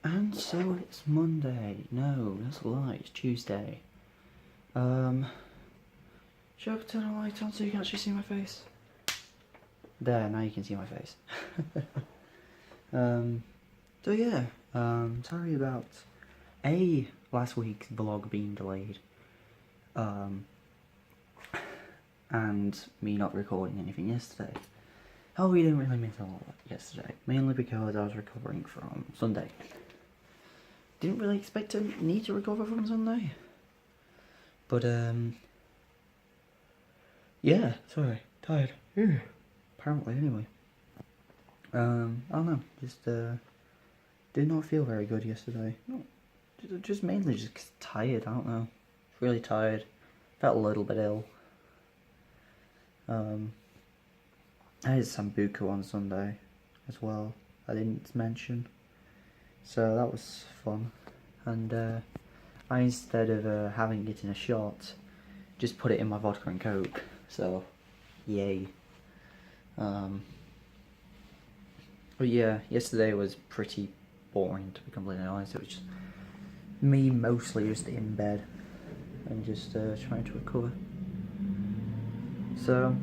And so it's Monday. No, that's a lie. It's Tuesday. Should I turn the light on so you can actually see my face? There, now you can see my face. So yeah, sorry about last week's vlog being delayed. And me not recording anything yesterday. Hell, we didn't really miss a lot yesterday, mainly because I was recovering from Sunday. Didn't really expect to need to recover from Sunday. But, yeah, sorry, tired. Apparently, anyway. I don't know, just, did not feel very good yesterday. No, just mainly just tired, I don't know. Really tired. Felt a little bit ill. I had Sambuca on Sunday as well, I didn't mention. So that was fun. And I, instead of having it in a shot, just put it in my vodka and coke. So, yay. But yeah, yesterday was pretty boring, to be completely honest. It was just me mostly just in bed and just trying to recover. So,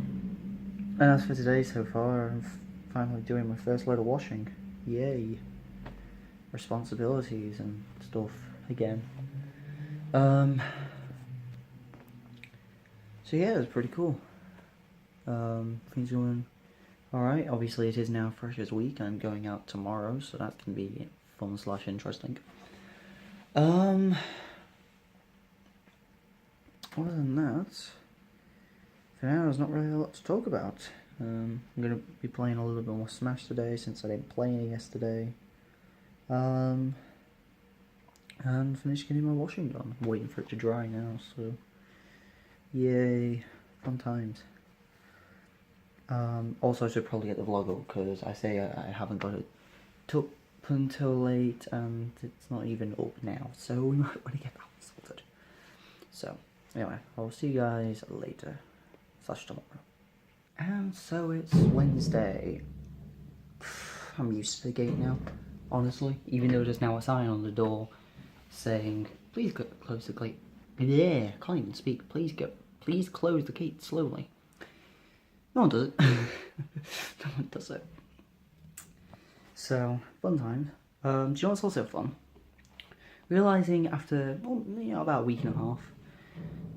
and as for today so far, I'm finally doing my first load of washing. Yay. Responsibilities and stuff again. So yeah, it was pretty cool. Things going alright. Obviously it is now Freshers Week. I'm going out tomorrow, so that can be fun / interesting. Other than that, for now there's not really a lot to talk about. I'm going to be playing a little bit more Smash today since I didn't play any yesterday. And finish getting my washing done. I'm waiting for it to dry now, so yay, fun times. Also, I should probably get the vlog up because I say I haven't got it up until late and it's not even up now, so we might want to get that sorted. So, anyway, I'll see you guys later / tomorrow. And so it's Wednesday. I'm used to the gate now, honestly, even though there's now a sign on the door saying, please close the gate. Yeah, I can't even speak. Please close the gate slowly. No one does it. No one does it. So, fun times. Do you know what's also fun? Realising after, about a week and a half,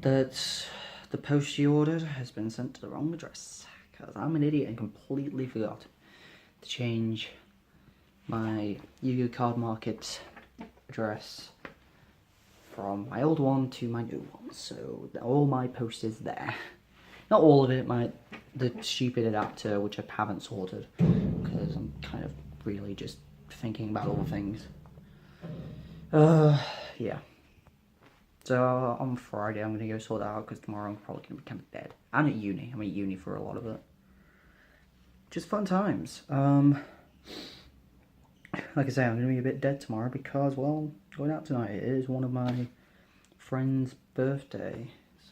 that the post you ordered has been sent to the wrong address. Because I'm an idiot and completely forgot to change my Yu-Gi-Oh! Card Market address from my old one to my new one. So all my post is there. Not all of it, the stupid adapter, which I haven't sorted, because I'm kind of really just thinking about all things. Yeah. So on Friday I'm going to go sort that out, because tomorrow I'm probably going to be kind of dead. And at uni. I'm at uni for a lot of it. Just fun times. Like I say, I'm going to be a bit dead tomorrow because, well, going out tonight. It is one of my friend's birthday.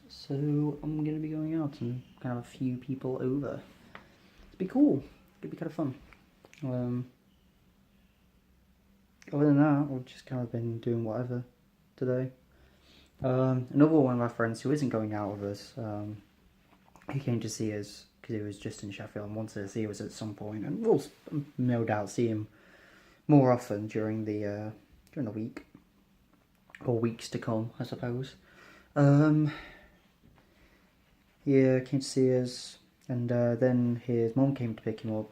So I'm going to be going out and kind of a few people over. It'll be cool. It'll be kind of fun. Other than that, I've just kind of been doing whatever today. Another one of my friends who isn't going out with us, he came to see us because he was just in Sheffield and wanted to see us at some point, and we'll no doubt see him more often during the week or weeks to come, I suppose. Yeah, came to see us, and then his mum came to pick him up,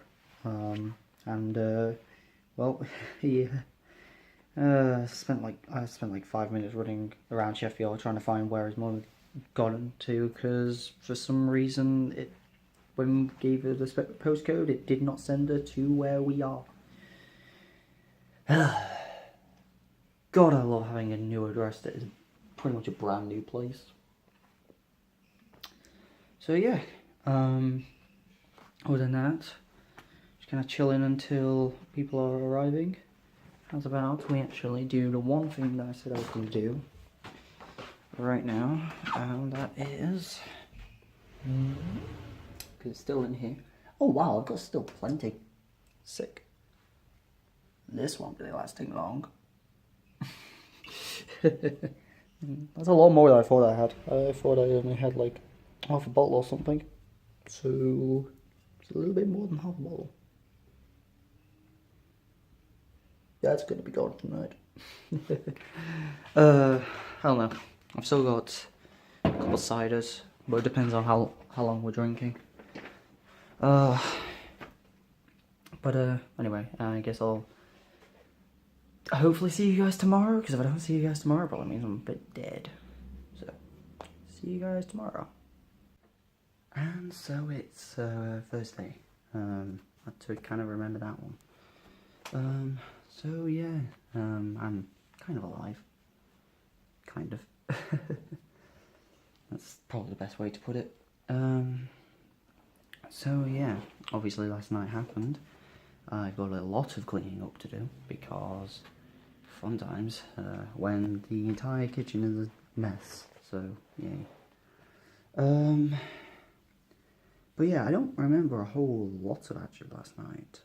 well, yeah. I spent like 5 minutes running around Sheffield trying to find where his mum had gone to, because for some reason when we gave her the postcode, it did not send her to where we are. God, I love having a new address that is pretty much a brand new place. So yeah, other than that, just kind of chilling until people are arriving. How's about we actually do the one thing that I said I was going to do right now, and that is, because it's still in here. Oh wow, I've got still plenty. Sick. This won't be lasting long. That's a lot more than I thought I had. I thought I only had like half a bottle or something. So it's a little bit more than half a bottle. That's gonna be gone tonight. I don't know. I've still got a couple of ciders, but it depends on how long we're drinking. But anyway, I guess I'll hopefully see you guys tomorrow, because if I don't see you guys tomorrow, it probably means I'm a bit dead. So, see you guys tomorrow. And so it's Thursday. I had to kind of remember that one. So yeah, I'm kind of alive. Kind of. That's probably the best way to put it. So yeah, obviously last night happened. I've got a lot of cleaning up to do, because fun times, when the entire kitchen is a mess, so yay. But yeah, I don't remember a whole lot of actually last night.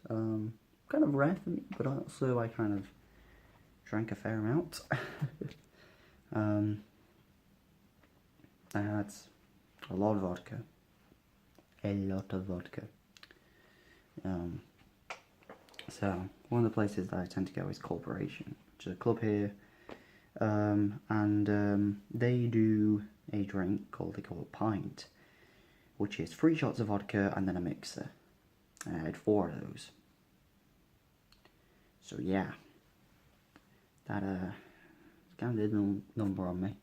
Kind of rare for me, but also I kind of drank a fair amount. I had a lot of vodka. So one of the places that I tend to go is Corporation, which is a club here, and they do a drink they call a pint, which is 3 shots of vodka and then a mixer. I had 4 of those. So yeah, that kind of did a number on me.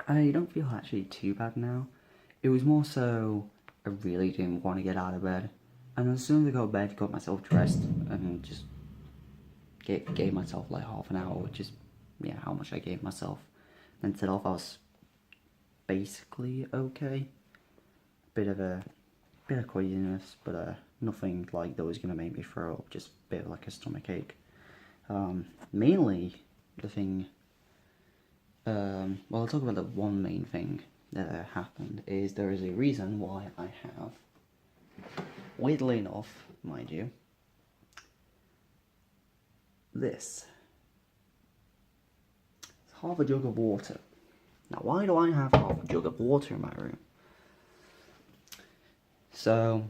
I don't feel actually too bad now. It was more so I really didn't want to get out of bed, and as soon as I got to bed, got myself dressed and just gave myself like half an hour, which is how much I gave myself. Then set off. I was basically okay. Bit of queasiness, but nothing like that was gonna make me throw up. Just a bit of like a stomach ache. Mainly the thing. Well, I'll talk about the one main thing that happened. Is there is a reason why I have, weirdly enough, mind you, this. It's half a jug of water. Now, why do I have half a jug of water in my room? So,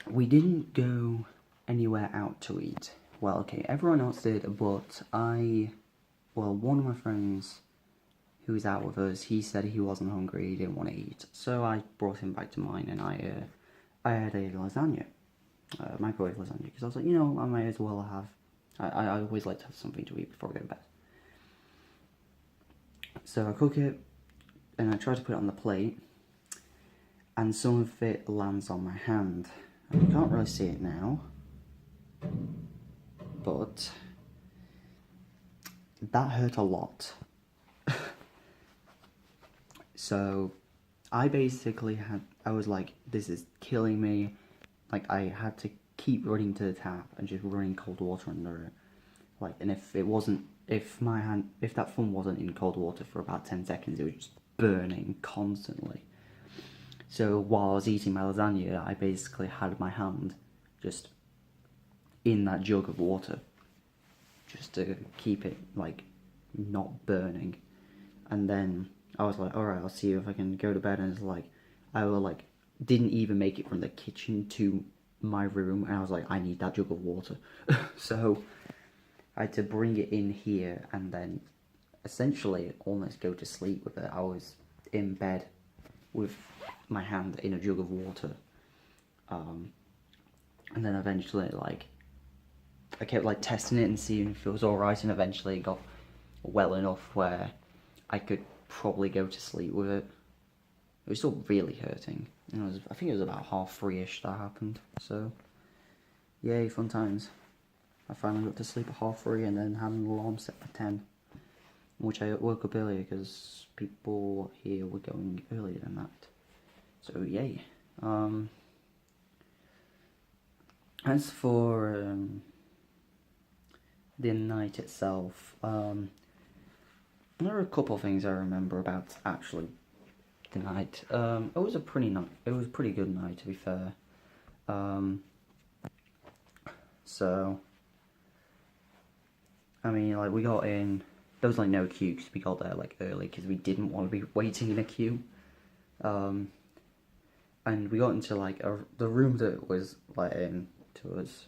we didn't go anywhere out to eat. Well, okay, everyone else did, but one of my friends who was out with us, he said he wasn't hungry, he didn't want to eat. So I brought him back to mine, and I had a lasagna, microwave lasagna, because I was like, you know, I might as well have, I always like to have something to eat before I go to bed. So I cook it, and I try to put it on the plate, and some of it lands on my hand. And you can't really see it now, but that hurt a lot. So I basically I was like, this is killing me. Like, I had to keep running to the tap and just running cold water under it. Like, and if that thumb wasn't in cold water for about 10 seconds, it was just burning constantly. So while I was eating my lasagna, I basically had my hand just in that jug of water, just to keep it, like, not burning. And then I was like, alright, I'll see if I can go to bed, and it's like, didn't even make it from the kitchen to my room, and I was like, I need that jug of water. So I had to bring it in here, and then essentially almost go to sleep with it. I was in bed with my hand in a jug of water, and then eventually, like, I kept like testing it and seeing if it was alright, and eventually it got well enough where I could probably go to sleep with it. It was still really hurting. I think it was about 3:30ish that happened. So, yay, fun times. I finally got to sleep at 3:30 and then had an alarm set for 10. Which I woke up earlier because people here were going earlier than that. So, yay. As for the night itself, there are a couple of things I remember about actually the night. It was a pretty good night, to be fair. So I mean, like, we got in, there was like no queue because we got there like early because we didn't want to be waiting in a queue. And we got into like the room that was let in to us.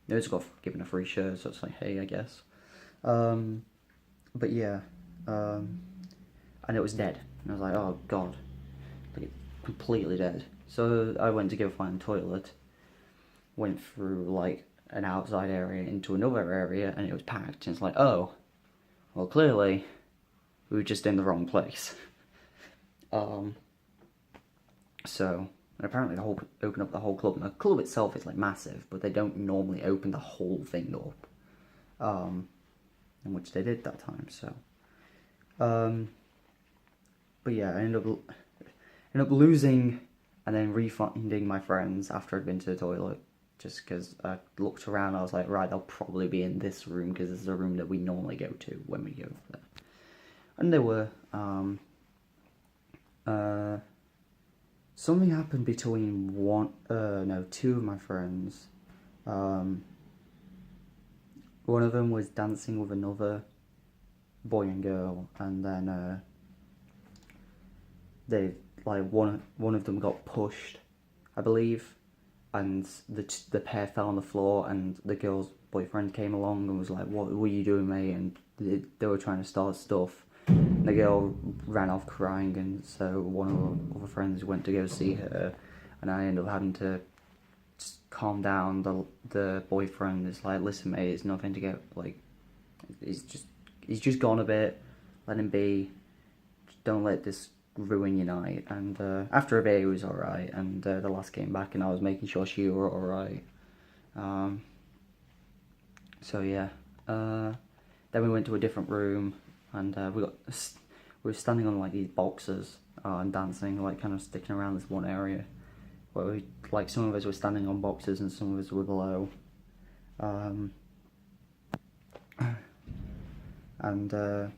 It was got given a free shirt, so it's like, hey, I guess. But yeah, and it was dead. And I was like, oh god, like it's completely dead. So I went to go find the toilet. Went through like an outside area into another area, and it was packed. And it's like, oh, well, clearly we were just in the wrong place. So, and apparently they open up the whole club, and the club itself is like massive, but they don't normally open the whole thing up, in which they did that time. So, but yeah, I ended up losing, and then refinding my friends after I'd been to the toilet, just because I looked around. I was like, right, they'll probably be in this room because this is a room that we normally go to when we go there, and they were. Something happened between two of my friends. One of them was dancing with another boy and girl, and then they one of them got pushed, I believe, and the pair fell on the floor, and the girl's boyfriend came along and was like, "What were you doing, mate?" And they were trying to start stuff. The girl ran off crying, and so one of our other friends went to go see her, and I ended up having to just calm down the boyfriend. It's like, listen, mate, it's nothing to get like. He's just gone a bit. Let him be. Just don't let this ruin your night. And after a bit, it was all right. And the lass came back, and I was making sure she were all right. So yeah. Then we went to a different room. And we were standing on like these boxes and dancing, like kind of sticking around this one area where some of us were standing on boxes and some of us were below. And I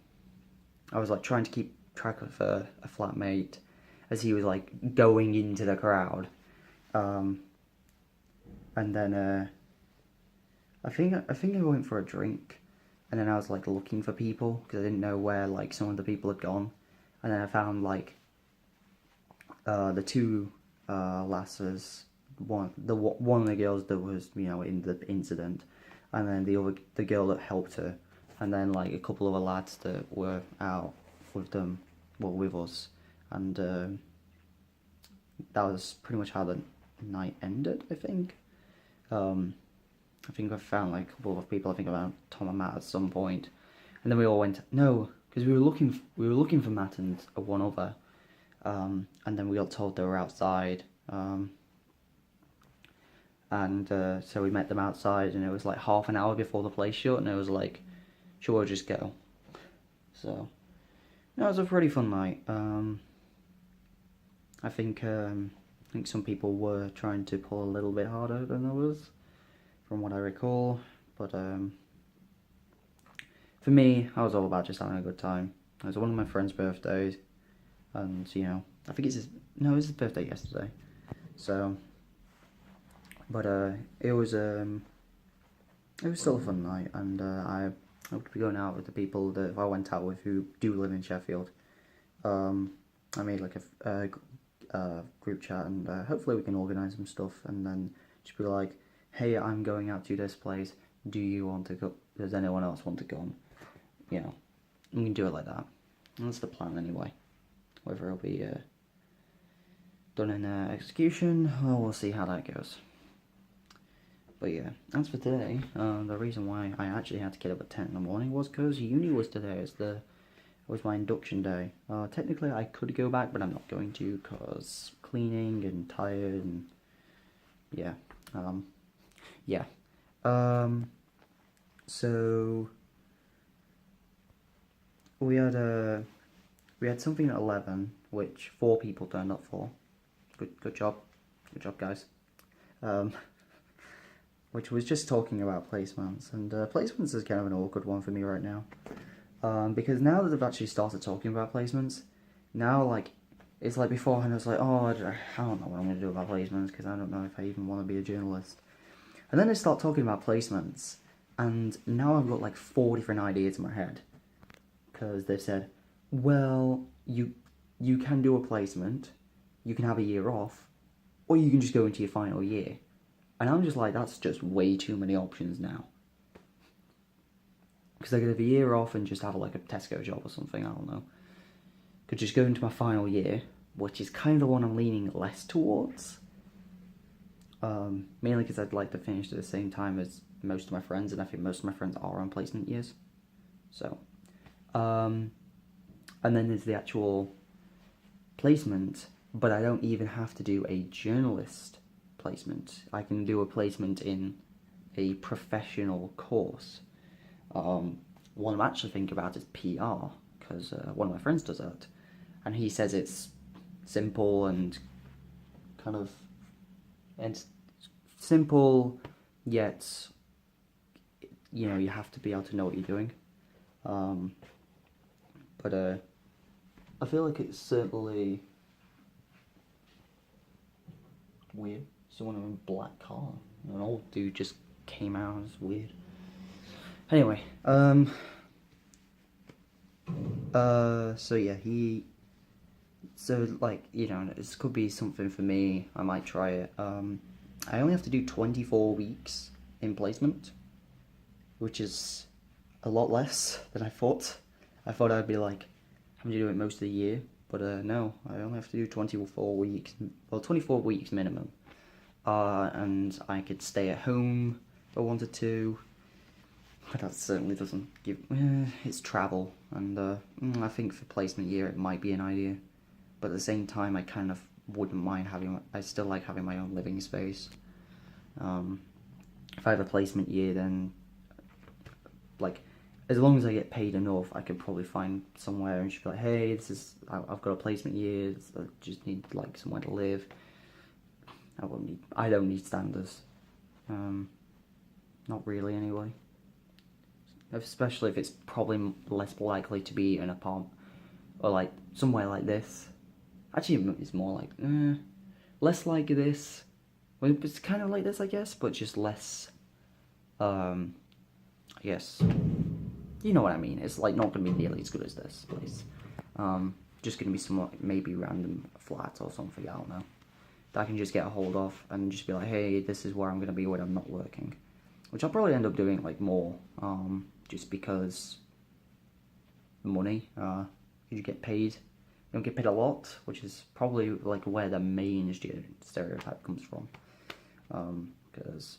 was like trying to keep track of a flatmate as he was like going into the crowd. And then I think I went for a drink. And then I was like looking for people because I didn't know where like some of the people had gone, and then I found like the two lasses, one of the girls that was in the incident, and then the girl that helped her, and then like a couple of the lads that were out with them, well with us, and that was pretty much how the night ended. I think. I think I found like a couple of people. I think around Tom and Matt at some point, and then we all went because we were looking for Matt and one other, and then we got told they were outside, and so we met them outside, and it was like half an hour before the place shut, and it was like, sure, we'll just go. So, it was a pretty fun night. I think some people were trying to pull a little bit harder than others, from what I recall, but for me, I was all about just having a good time. It was one of my friend's birthdays, and I think it was his birthday yesterday. So, but it was still a fun night, and I hope to be going out with the people that if I went out with who do live in Sheffield. I made like a group chat, and hopefully we can organise some stuff, and then just be like, hey, I'm going out to this place, do you want to go? Does anyone else want to go? We can do it like that. That's the plan anyway. Whether it'll be done in execution, well, we'll see how that goes. But yeah, as for today, the reason why I actually had to get up at 10 in the morning was because uni was today. It was my induction day. Technically I could go back, but I'm not going to because cleaning and tired and yeah. So we had something at 11, which 4 people turned up for. Good job, guys. Which was just talking about placements, and placements is kind of an awkward one for me right now, because now that I've actually started talking about placements, now like it's like beforehand I was like, oh, I don't know what I'm going to do about placements because I don't know if I even want to be a journalist. And then I start talking about placements, And now I've got like 4 different ideas in my head. Because they've said, well, you can do a placement, you can have a year off, or you can just go into your final year. And I'm just like, that's just way too many options now. Because I could have a year off and just have like a Tesco job or something, I don't know. Could just go into my final year, which is kind of the one I'm leaning less towards. Mainly because I'd like to finish at the same time as most of my friends, and I think most of my friends are on placement years. So, and then there's the actual placement, but I don't even have to do a journalist placement. I can do a placement in a professional course. One I'm actually thinking about is PR, because one of my friends does that, and he says it's simple and kind of, and simple, yet, you know, you have to be able to know what you're doing. But I feel like it's certainly weird. Someone in a black car, an old dude just came out. It's weird. Anyway, so yeah, so like, you know, this could be something for me. I might try it. I only have to do 24 weeks in placement, which is a lot less than I thought. I thought I'd be like having to do it most of the year, but no, I only have to do 24 weeks. Well, 24 weeks minimum. And I could stay at home if I wanted to. But that certainly doesn't give. It's travel, and I think for placement year it might be an idea. But at the same time, I kind of wouldn't mind having. I still like having my own living space. If I have a placement year, then like, as long as I get paid enough, I could probably find somewhere and just be like, hey, I've got a placement year. I just need like somewhere to live. I don't need standards. Not really, anyway. Especially if it's probably less likely to be an apartment, or like somewhere like this. Actually, it's more like less like this. Well, it's kind of like this, I guess, but just less. I guess you know what I mean. It's like not gonna be nearly as good as this place. Just gonna be somewhat maybe random flats or something. I don't know. That I can just get a hold of and just be like, hey, this is where I'm gonna be when I'm not working. Which I'll probably end up doing like more. Just because money, you get paid. You don't get paid a lot, which is probably like where the main stereotype comes from. Because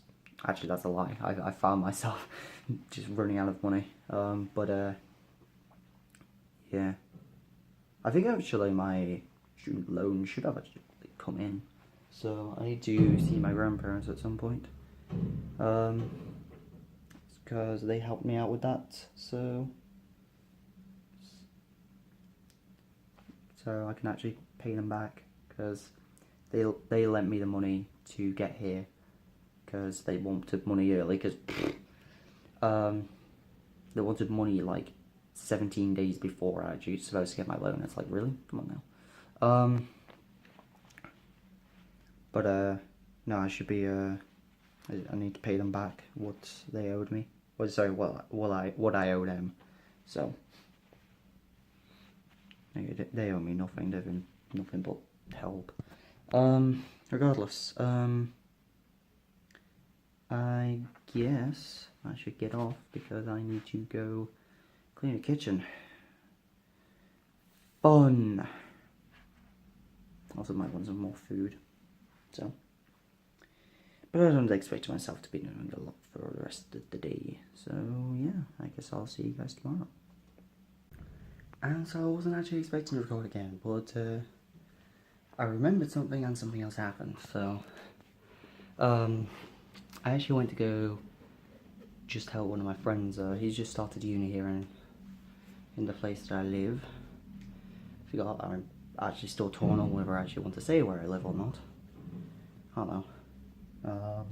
actually that's a lie. I found myself just running out of money. Yeah, I think actually my student loan should have actually come in, so I need to see my grandparents at some point. Because they helped me out with that, so I can actually pay them back, because they lent me the money to get here, because they wanted money early, because they wanted money like 17 days before I actually supposed to get my loan. It's like, really? Come on now. No, I should be I need to pay them back what they owed me. Well, sorry, what I owe them. So they owe me nothing. They've been nothing but help. Regardless, I guess I should get off because I need to go clean the kitchen. Fun. Also might want some more food. So. But I don't expect myself to be doing a lot for the rest of the day. So yeah, I guess I'll see you guys tomorrow. And so I wasn't actually expecting to record again, but I remembered something and something else happened. So I actually went to go just help one of my friends. He's just started uni here in the place that I live. I'm actually still torn on whether I actually want to say where I live or not. I don't know.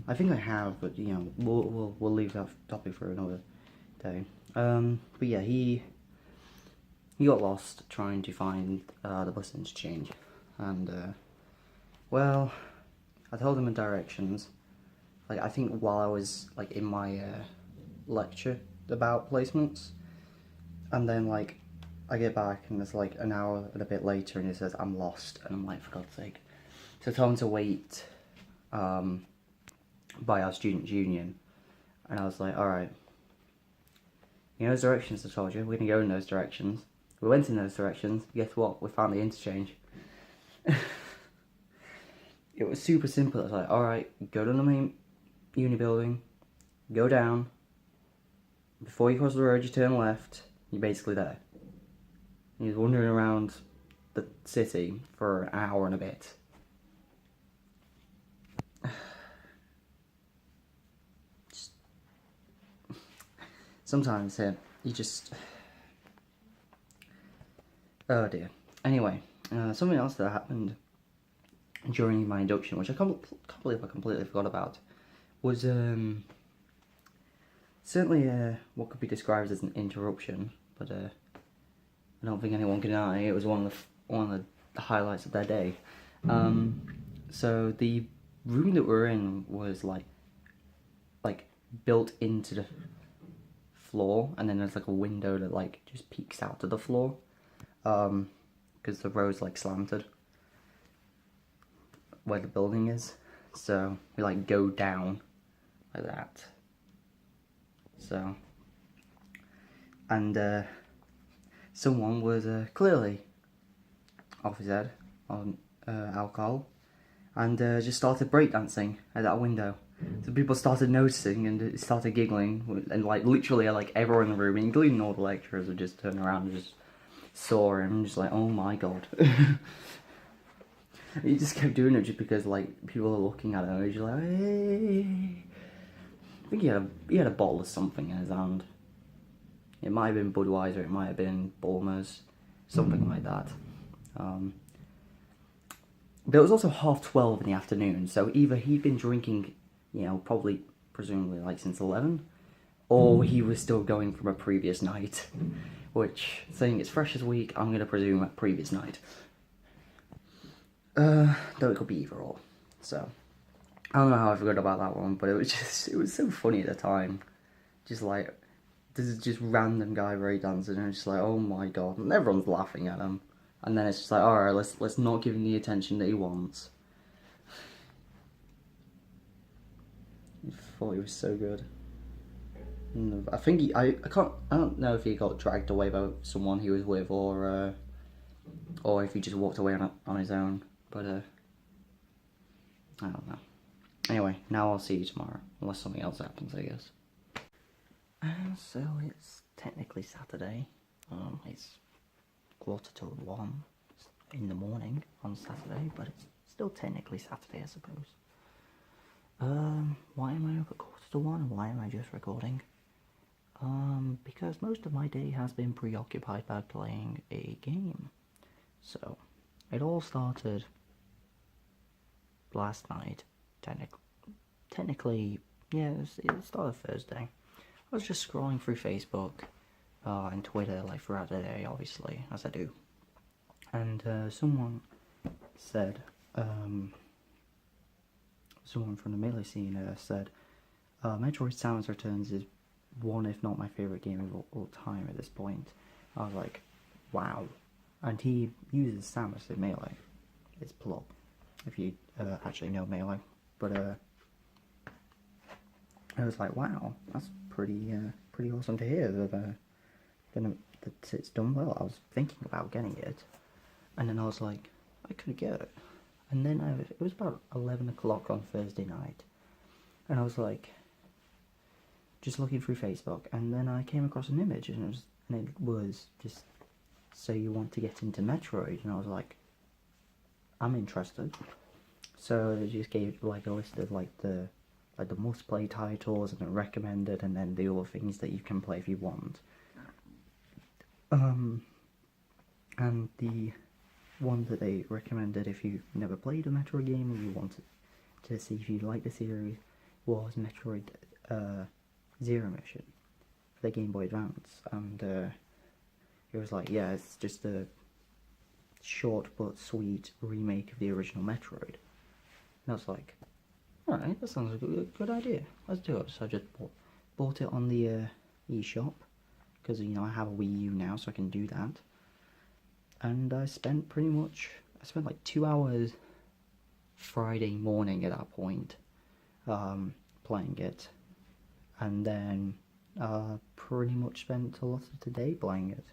I think I have, but you know, we'll leave that topic for another day. But yeah, he got lost trying to find the bus interchange, and well, I told him the directions. Like, I think while I was like in my lecture about placements, and then like I get back and it's like an hour and a bit later and he says I'm lost, and I'm like, for God's sake. So I told him to wait by our student union, and I was like, alright, you know those directions I told you, we're gonna go in those directions. We went in those directions, guess what, we found the interchange. It was super simple. I was like, alright, go to the main uni building, go down, before you cross the road you turn left, you're basically there. He was wandering around the city for an hour and a bit. Sometimes you just... Oh dear. Anyway, something else that happened during my induction, which I can't believe I completely forgot about, was certainly what could be described as an interruption, but I don't think anyone can deny it was one of the highlights of their day. So the room that we're in was like built into the floor, and then there's like a window that like just peeks out to the floor, because the row's like slanted where the building is, so we like go down like that. So, and someone was clearly off his head on alcohol, and just started breakdancing at that window. So people started noticing and started giggling, and like literally like everyone in the room, including all the lecturers, would just turn around and just saw him, just like, oh my god. He just kept doing it just because like people are looking at him, and he's just like, hey. I think he had a bottle of something in his hand. It might have been Budweiser, it might have been Bulmers, something like that. But it was also 12:30 in the afternoon, so either he'd been drinking, you know, probably, presumably, like since 11, or he was still going from a previous night, which, saying it's fresh as week, I'm going to presume a previous night. Though it could be either or, so, I don't know how I forgot about that one, but it was so funny at the time, just like, this is just random guy breakdancing, and it's just like, oh my god, and everyone's laughing at him. And then it's just like, alright, let's not give him the attention that he wants. I thought he was so good. And I think I don't know if he got dragged away by someone he was with, or if he just walked away on his own. But I don't know. Anyway, now I'll see you tomorrow, unless something else happens, I guess. So it's technically Saturday. It's 1:45 in the morning on Saturday, but it's still technically Saturday, I suppose. Why am I up at 1:45 and why am I just recording? Because most of my day has been preoccupied by playing a game. So, it all started last night, technically, yeah, it started Thursday. I was just scrolling through Facebook and Twitter, like, throughout the day, obviously, as I do. And someone said, someone from the Melee scene said, Metroid Samus Returns is one, if not my favourite game of all time at this point. I was like, wow. And he uses Samus in Melee. It's Plop, if you actually know Melee. But I was like, wow, that's pretty awesome to hear that it's done well. I was thinking about getting it, and then I was like, I could get it. And then it was about 11 o'clock on Thursday night, and I was like, just looking through Facebook, and then I came across an image, and it was just, so you want to get into Metroid, and I was like, I'm interested. So they just gave like a list of like the must play titles and the recommended, and then the other things that you can play if you want. And the one that they recommended if you never played a Metroid game and you wanted to see if you like the series was Metroid Zero Mission for the Game Boy Advance, and it was like, yeah, it's just a short but sweet remake of the original Metroid. And I was like, alright, that sounds like a good idea, let's do it. So I just bought it on the eShop, because, you know, I have a Wii U now, so I can do that. And I spent like 2 hours Friday morning at that point, playing it. And then pretty much spent a lot of the day playing it.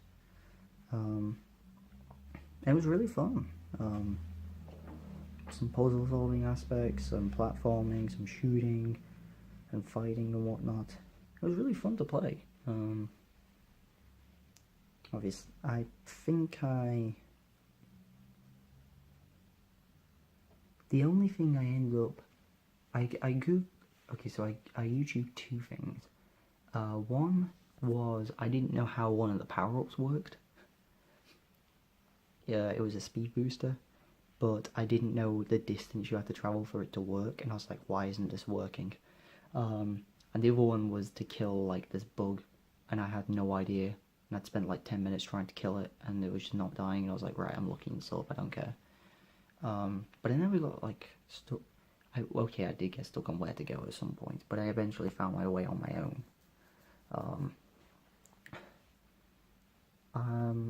It was really fun. Some puzzle solving aspects, some platforming, some shooting and fighting and whatnot. It was really fun to play. Obviously, I think the only thing I ended up, okay, so I YouTube 2 things. One was I didn't know how one of the power-ups worked. Yeah, it was a speed booster, but I didn't know the distance you had to travel for it to work, and I was like, why isn't this working? And the other one was to kill, like, this bug, and I had no idea, and I'd spent like 10 minutes trying to kill it, and it was just not dying, and I was like, right, I'm looking this up, I don't care. But I never got, like, stuck. Okay, I did get stuck on where to go at some point, but I eventually found my way on my own.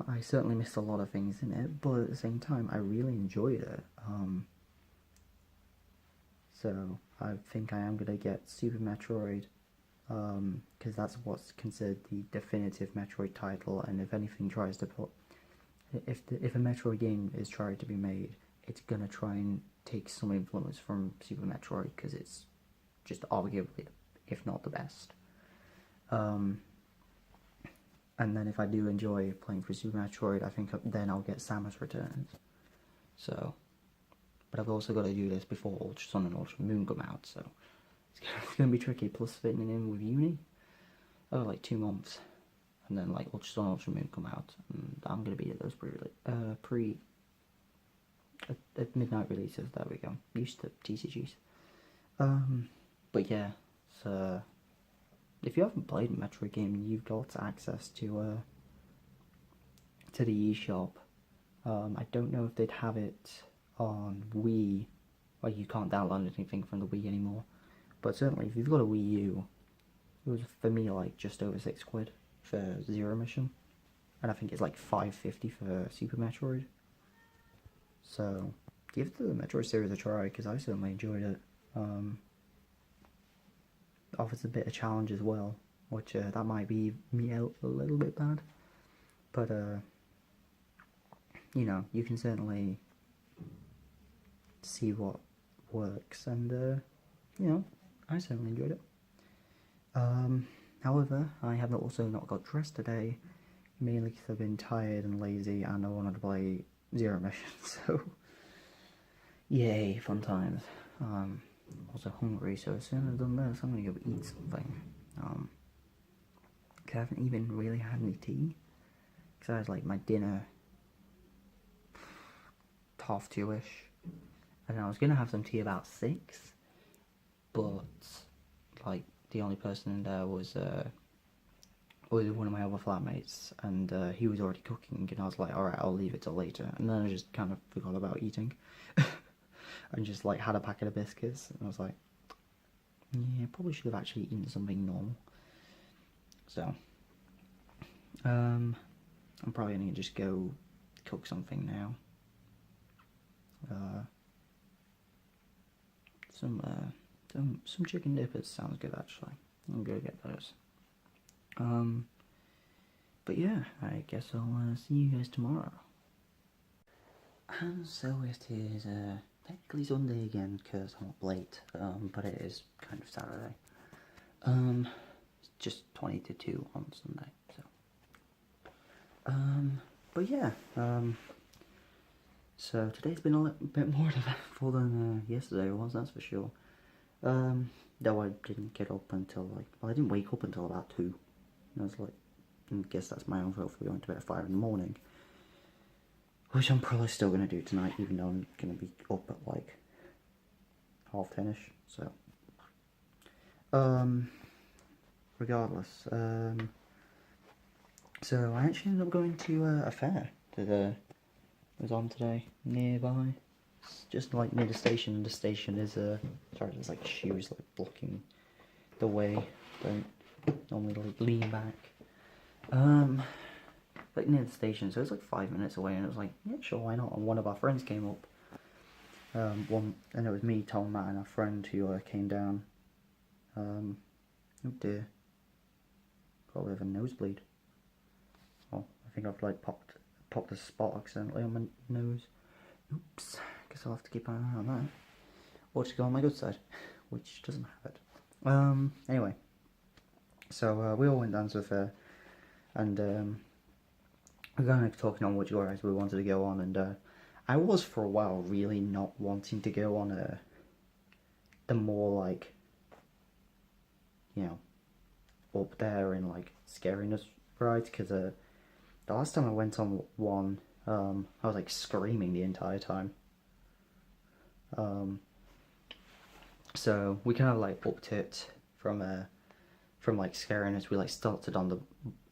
I certainly missed a lot of things in it, but at the same time, I really enjoyed it. So I think I am gonna get Super Metroid, because that's what's considered the definitive Metroid title. And if anything tries to put, if a Metroid game is trying to be made, it's gonna try and take some influence from Super Metroid, because it's just arguably, if not the best. And then if I do enjoy playing for Super Metroid, I think then I'll get Samus Returns. So, but I've also got to do this before Ultra Sun and Ultra Moon come out, so it's going to be tricky, plus fitting in with uni. Over like 2 months, and then like Ultra Sun and Ultra Moon come out, and I'm going to be at those at midnight releases. There we go, used to TCGs. But yeah, so if you haven't played a Metroid game and you've got access to the eShop, I don't know if they'd have it on Wii. Well, you can't download anything from the Wii anymore, but certainly if you've got a Wii U, it was for me like just over £6 for Zero Mission, and I think it's like £5.50 for Super Metroid. So give the Metroid series a try, because I certainly enjoyed it. Offers a bit of challenge as well, which that might be me out a little bit bad, but you know, you can certainly see what works, and you know, I certainly enjoyed it. However, I have also not got dressed today, mainly because I've been tired and lazy, and I wanted to play Zero Mission. So yay, fun times. Also hungry, so as soon as I've done this, I'm gonna go eat something. Cause I haven't even really had any tea, because I had like my dinner 2:30ish, and I was gonna have some tea about 6, but like the only person in there was one of my other flatmates, and he was already cooking, and I was like, alright, I'll leave it till later, and then I just kind of forgot about eating. And just like had a packet of biscuits, and I was like, yeah, probably should have actually eaten something normal. So I'm probably gonna just go cook something now. Some chicken dippers sounds good, actually. I'm gonna get those. But yeah, I guess I'll see you guys tomorrow. And so it is technically Sunday again, because I'm up late, but it is kind of Saturday. It's just 20 to 2 on Sunday, so. But yeah, so today's been a little bit more eventful than yesterday was, that's for sure. Though I didn't get up until I didn't wake up until about 2. And I was like, I guess that's my own fault for going to bed at 5 in the morning. Which I'm probably still going to do tonight, even though I'm going to be up at like 10:30ish, so. Regardless, so I actually ended up going to a fair that was on today, nearby. It's just like near the station, and the station is, sorry, there's like shoes like blocking the way. Don't Normally like lean back. Like near the station, so it was like 5 minutes away, and it was like, yeah, sure, why not? And one of our friends came up. And it was me, Tom, Matt, and our friend who came down. Oh dear, got a bit of a nosebleed. Oh, I think I've like popped a spot accidentally on my nose. Oops. Guess I'll have to keep an eye on that. Or just go on my good side, which doesn't have it. Anyway, so we all went down to the fair, and we were kind of talking on which rides we wanted to go on, and I was for a while really not wanting to go on the more like, you know, up there and like scariness rides, because the last time I went on one, I was like screaming the entire time. So we kind of like upped it from like scariness. We like started on the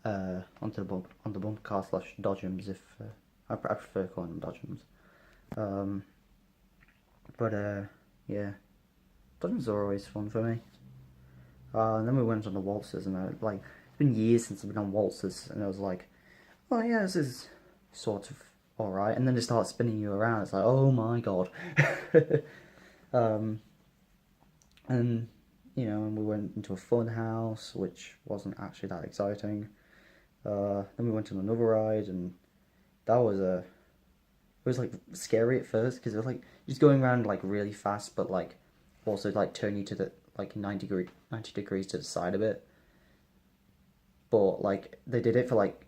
on the bump car / dodgems, if I prefer calling them dodgems. But yeah, dodgems are always fun for me. And then we went on the waltzes, and like it's been years since I've been on waltzes, and I was like, oh yeah, this is sort of alright. And then they start spinning you around. It's like, oh my god. And you know, and we went into a fun house, which wasn't actually that exciting. Then we went on another ride, and that was it was like scary at first, because it was like just going around like really fast, but like also like turn you to the like 90 degrees to the side of it. But like they did it for like,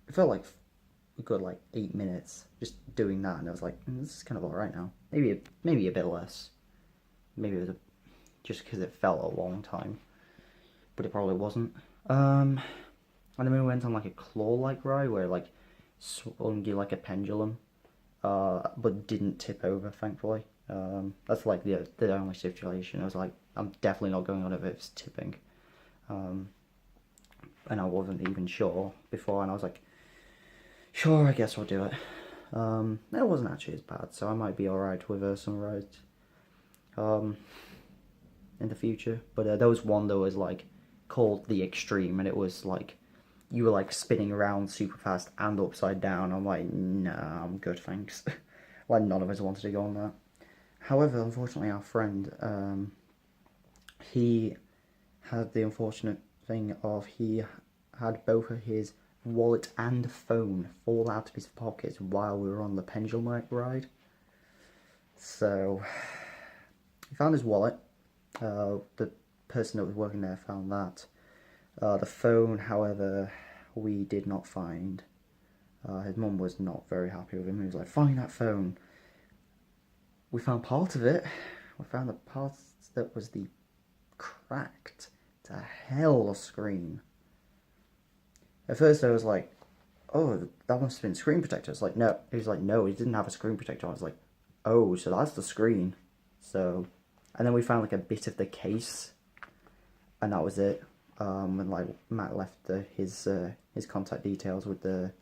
it felt like a good like 8 minutes just doing that, and I was like, this is kind of alright now. Maybe a bit less. Maybe it was just because it felt a long time, but it probably wasn't. And then we went on like a claw-like ride where like swung you like a pendulum, but didn't tip over, thankfully. That's like the only stipulation. I was like, I'm definitely not going on it if it's tipping. And I wasn't even sure before, and I was like, sure, I guess I'll do it. It wasn't actually as bad, so I might be alright with some rides in the future. But there was one that was like called the Extreme, and it was like you were like spinning around super fast and upside down. I'm like, nah, I'm good, thanks. Like none of us wanted to go on that. However, unfortunately, our friend, he had the unfortunate thing of he had both of his wallet and phone fall out of his pockets while we were on the pendulum ride. So he found his wallet. The person that was working there found that. The phone, however, we did not find. His mum was not very happy with him. He was like, find that phone. We found part of it. We found the part that was the cracked to hell screen. At first I was like, oh, that must have been screen protector. It's like, no. He was like, no, he didn't have a screen protector. I was like, oh, so that's the screen. So, and then we found like a bit of the case, and that was it. And like Matt left his contact details with the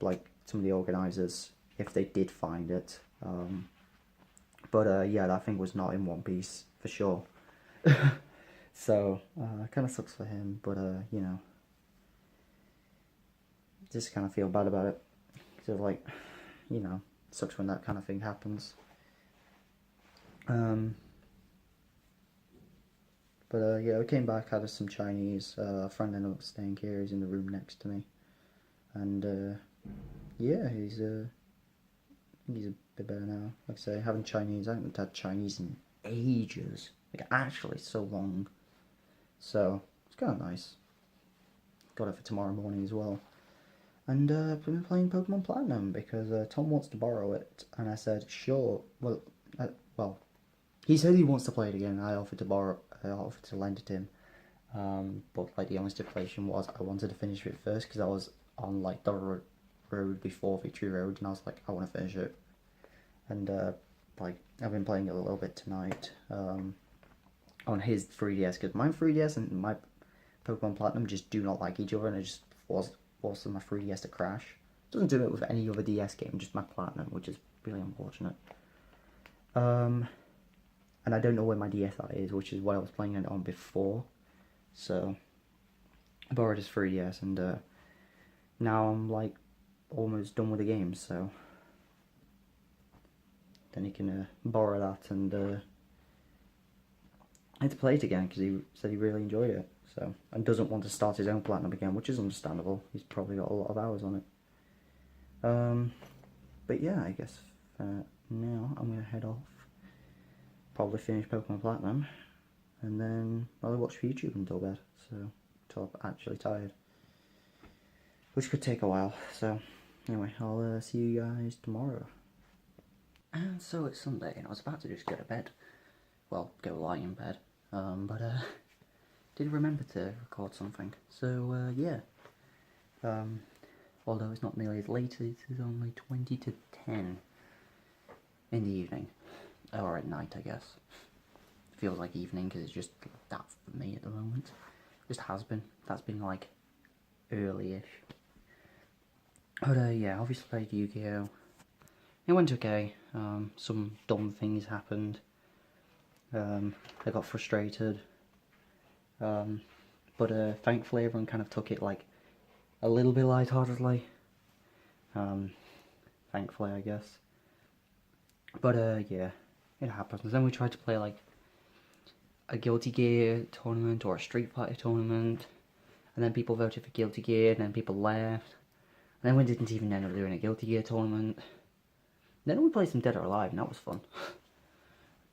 like some of the organisers if they did find it. But yeah, that thing was not in one piece for sure. So kind of sucks for him, but you know, just kind of feel bad about it. So like, you know, sucks when that kind of thing happens. But yeah, we came back, had us some Chinese. A friend ended up staying here. He's in the room next to me, and yeah, he's a bit better now. Like I say, having Chinese, I haven't had Chinese in ages. Like actually, so long. So it's kind of nice. Got it for tomorrow morning as well. And I've been playing Pokemon Platinum because Tom wants to borrow it, and I said sure. Well, he said he wants to play it again. I offered to lend it to him. But like the only stipulation was I wanted to finish it first because I was on like the road before Victory Road, and I was like, I want to finish it. And like I've been playing it a little bit tonight on his 3DS, because my 3DS and my Pokemon Platinum just do not like each other, and it just forces my 3DS to crash. It doesn't do it with any other DS game, just my Platinum, which is really unfortunate. And I don't know where my DSi is, which is what I was playing it on before. So I borrowed his 3DS, and now I'm like almost done with the game. So then he can borrow that and I had to play it again because he said he really enjoyed it. So, and doesn't want to start his own Platinum again, which is understandable. He's probably got a lot of hours on it. But yeah, I guess now I'm going to head off. Probably finish Pokemon Platinum. And then I'll watch YouTube until bed. So, until I'm actually tired. Which could take a while. So, anyway, I'll see you guys tomorrow. And so it's Sunday, and I was about to just go to bed. Well, go lie in bed. But did remember to record something. So, yeah. Although it's not nearly as late, it is only 20 to 10 in the evening. Or at night, I guess. Feels like evening because it's just that for me at the moment. Just has been. That's been like early-ish. But yeah, obviously played Yu-Gi-Oh! It went okay. Some dumb things happened. I got frustrated. But thankfully everyone kind of took it like a little bit lightheartedly. Thankfully, I guess. But yeah, it happens. Then we tried to play like a Guilty Gear tournament or a Street Fighter tournament, and then people voted for Guilty Gear, and then people left. And then we didn't even end up doing a Guilty Gear tournament. Then we played some Dead or Alive, and that was fun.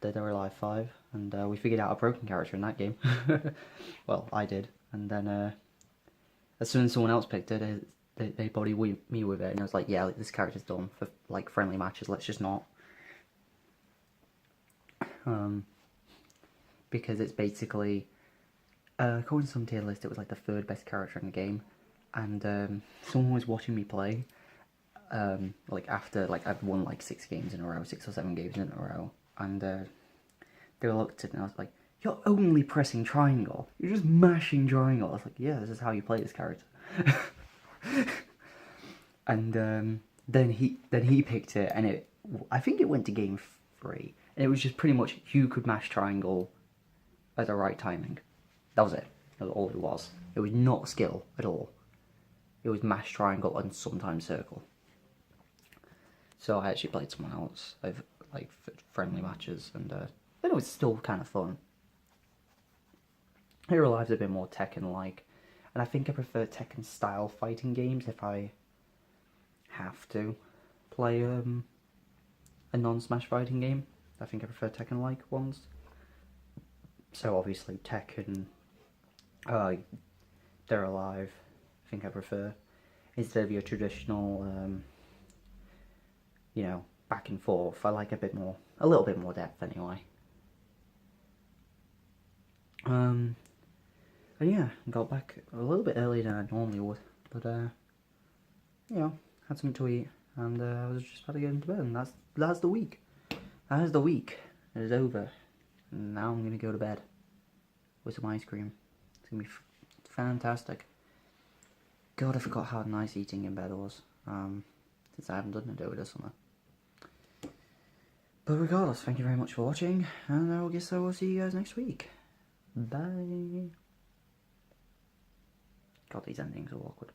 Dead or Alive 5, and we figured out a broken character in that game. Well, I did, and then as soon as someone else picked it, they bodied me with it, and I was like, yeah, this character's done for like friendly matches, let's just not. Because it's basically, according to some tier list, it was like the third best character in the game, and someone was watching me play, like after, like I've won like 6 games in a row, 6 or 7 games in a row, and they looked at it and I was like, you're only pressing triangle, you're just mashing triangle. I was like, yeah, this is how you play this character. And then he picked it, and I think it went to game 3, and it was just pretty much you could mash triangle at the right timing. That was it. That was all it was. It was not skill at all. It was mash triangle and sometimes circle. So I actually played someone else, like friendly matches, and it was still kind of fun. Here Alive's a bit more Tekken-like, and I think I prefer Tekken-style fighting games if I have to play a non-Smash fighting game. I think I prefer Tekken-like ones. So obviously Tekken, They're Alive, I think I prefer, instead of your traditional, you know, back and forth. I like a little bit more depth anyway. And yeah, got back a little bit earlier than I normally would, but you know, had something to eat, and I was just about to get into bed, and that's the week. That is the week. It is over. And now I'm gonna go to bed with some ice cream. It's gonna be fantastic. God, I forgot how nice eating in bed was. Since I haven't done it over the summer. But regardless, thank you very much for watching, and I guess I will see you guys next week. Bye. God, these endings are awkward.